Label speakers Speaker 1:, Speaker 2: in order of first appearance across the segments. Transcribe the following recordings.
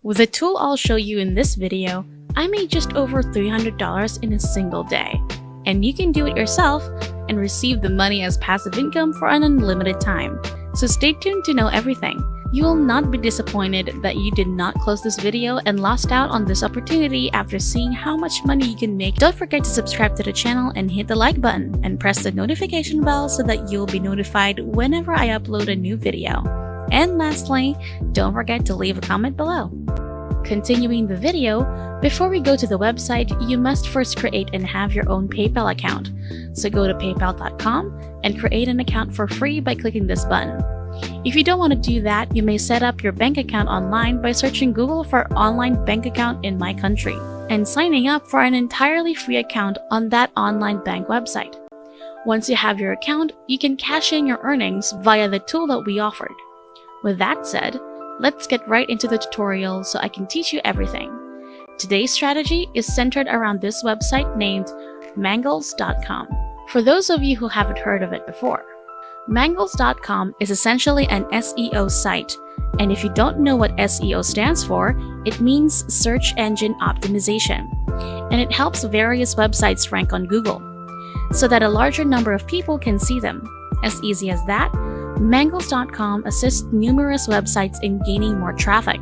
Speaker 1: With the tool I'll show you in this video, I made just over $300 in a single day. And you can do it yourself and receive the money as passive income for an unlimited time. So stay tuned to know everything. You will not be disappointed that you did not close this video and lost out on this opportunity after seeing how much money you can make. Don't forget to subscribe to the channel and hit the like button and press the notification bell so that you'll be notified whenever I upload a new video. And lastly, don't forget to leave a comment below. Continuing the video, before we go to the website, you must first create and have your own PayPal account. So go to paypal.com and create an account for free by clicking this button. If you don't want to do that, you may set up your bank account online by searching Google for online bank account in my country and signing up for an entirely free account on that online bank website. Once you have your account, you can cash in your earnings via the tool that we offered. With that said, let's get right into the tutorial so I can teach you everything. Today's strategy is centered around this website named Mangles.com. For those of you who haven't heard of it before, Mangles.com is essentially an SEO site, and if you don't know what SEO stands for, it means Search Engine Optimization, and it helps various websites rank on Google, so that a larger number of people can see them. As easy as that, Mangles.com assists numerous websites in gaining more traffic.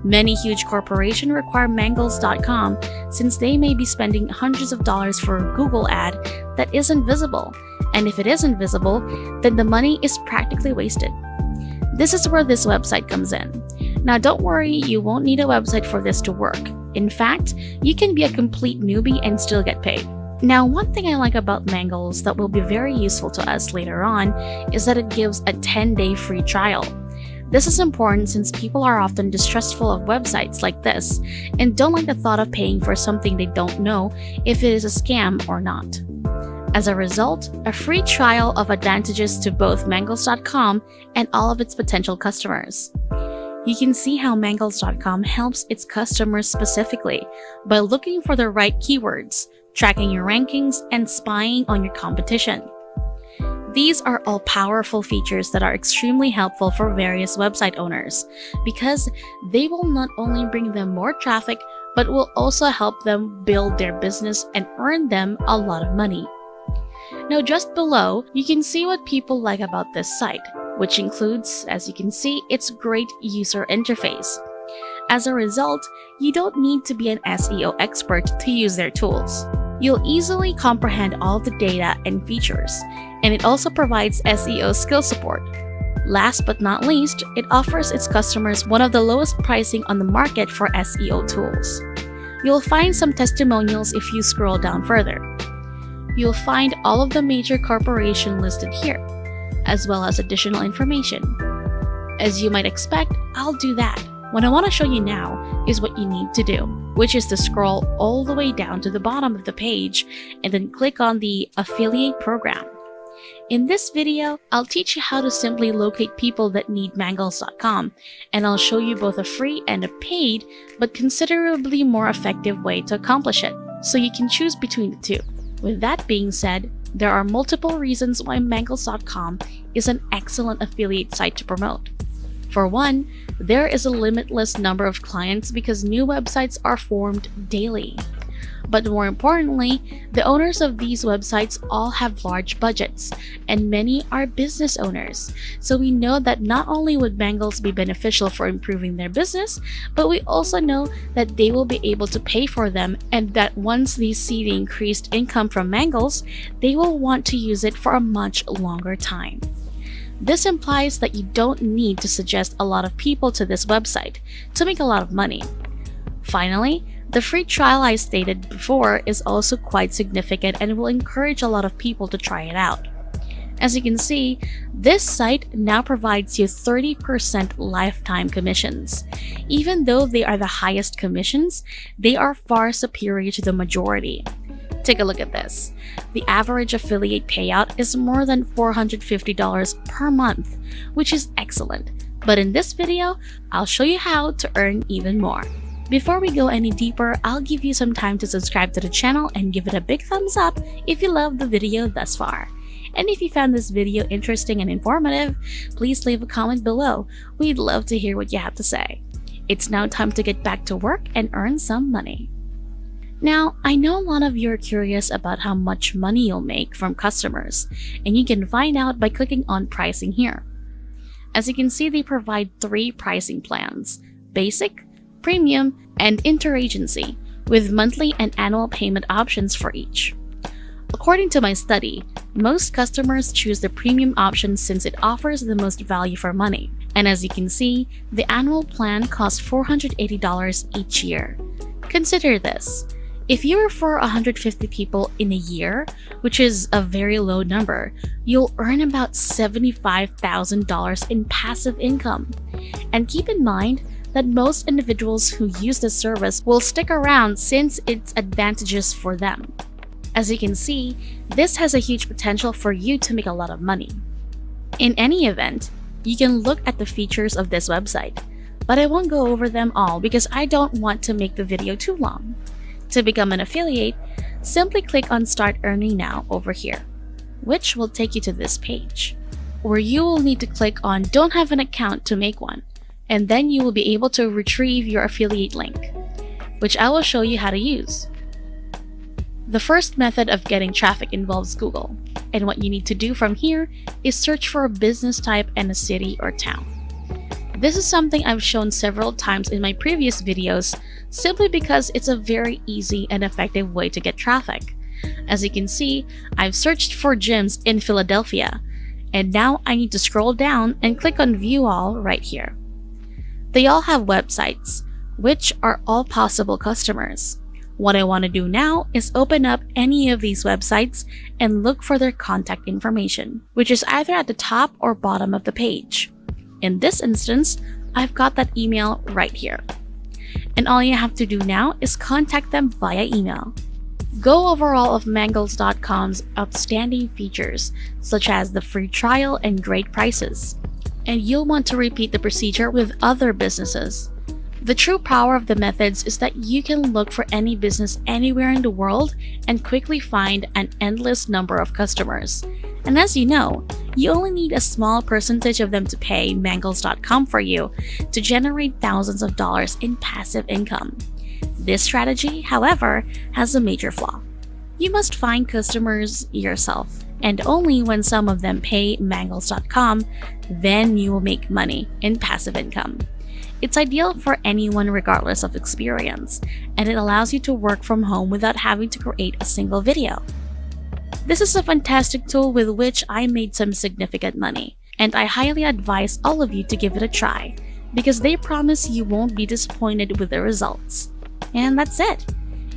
Speaker 1: Many huge corporations require Mangles.com since they may be spending hundreds of dollars for a Google ad that isn't visible, and if it isn't visible, then the money is practically wasted. This is where this website comes in. Now don't worry, you won't need a website for this to work. In fact, you can be a complete newbie and still get paid. Now, one thing I like about Mangles that will be very useful to us later on is that it gives a 10-day free trial. This is important since people are often distrustful of websites like this and don't like the thought of paying for something they don't know if it is a scam or not. As a result, a free trial of advantages to both Mangles.com and all of its potential customers. You can see how Mangles.com helps its customers specifically by looking for the right keywords, tracking your rankings, and spying on your competition. These are all powerful features that are extremely helpful for various website owners because they will not only bring them more traffic, but will also help them build their business and earn them a lot of money. Now just below, you can see what people like about this site, which includes, as you can see, its great user interface. As a result, you don't need to be an SEO expert to use their tools. You'll easily comprehend all the data and features, and it also provides SEO skill support. Last but not least, it offers its customers one of the lowest pricing on the market for SEO tools. You'll find some testimonials if you scroll down further. You'll find all of the major corporations listed here, as well as additional information. As you might expect, I'll do that. What I want to show you now is what you need to do, which is to scroll all the way down to the bottom of the page and then click on the Affiliate Program. In this video, I'll teach you how to simply locate people that need Mangles.com, and I'll show you both a free and a paid, but considerably more effective way to accomplish it, so you can choose between the two. With that being said, there are multiple reasons why Mangles.com is an excellent affiliate site to promote. For one, there is a limitless number of clients because new websites are formed daily. But more importantly, the owners of these websites all have large budgets, and many are business owners. So we know that not only would Mangles be beneficial for improving their business, but we also know that they will be able to pay for them, and that once they see the increased income from Mangles, they will want to use it for a much longer time. This implies that you don't need to suggest a lot of people to this website to make a lot of money. Finally, the free trial I stated before is also quite significant and will encourage a lot of people to try it out. As you can see, this site now provides you 30% lifetime commissions. Even though they are the highest commissions, they are far superior to the majority. Take a look at this. The average affiliate payout is more than $450 per month, which is excellent. But in this video, I'll show you how to earn even more. Before we go any deeper, I'll give you some time to subscribe to the channel and give it a big thumbs up if you loved the video thus far. And if you found this video interesting and informative, please leave a comment below. We'd love to hear what you have to say. It's now time to get back to work and earn some money. Now, I know a lot of you are curious about how much money you'll make from customers, and you can find out by clicking on pricing here. As you can see, they provide 3 pricing plans: basic, premium, and interagency, with monthly and annual payment options for each. According to my study, most customers choose the premium option since it offers the most value for money. And as you can see, the annual plan costs $480 each year. Consider this. If you refer 150 people in a year, which is a very low number, you'll earn about $75,000 in passive income. And keep in mind that most individuals who use this service will stick around since it's advantageous for them. As you can see, this has a huge potential for you to make a lot of money. In any event, you can look at the features of this website, but I won't go over them all because I don't want to make the video too long. To become an affiliate, simply click on Start Earning Now over here, which will take you to this page, where you will need to click on Don't Have an Account to make one, and then you will be able to retrieve your affiliate link, which I will show you how to use. The first method of getting traffic involves Google, and what you need to do from here is search for a business type and a city or town. This is something I've shown several times in my previous videos simply because it's a very easy and effective way to get traffic. As you can see, I've searched for gyms in Philadelphia, and now I need to scroll down and click on View All right here. They all have websites, which are all possible customers. What I want to do now is open up any of these websites and look for their contact information, which is either at the top or bottom of the page. In this instance, I've got that email right here. And all you have to do now is contact them via email. Go over all of Mangles.com's outstanding features, such as the free trial and great prices. And you'll want to repeat the procedure with other businesses. The true power of the methods is that you can look for any business anywhere in the world and quickly find an endless number of customers. And as you know, you only need a small percentage of them to pay Mangles.com for you to generate thousands of dollars in passive income. This strategy, however, has a major flaw. You must find customers yourself, and only when some of them pay Mangles.com, then you will make money in passive income. It's ideal for anyone regardless of experience, and it allows you to work from home without having to create a single video. This is a fantastic tool with which I made some significant money, and I highly advise all of you to give it a try, because they promise you won't be disappointed with the results. And that's it.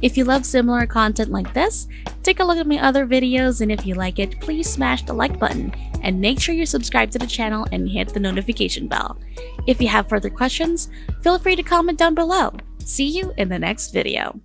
Speaker 1: If you love similar content like this, take a look at my other videos, and if you like it, please smash the like button and make sure you subscribe to the channel and hit the notification bell. If you have further questions, feel free to comment down below. See you in the next video.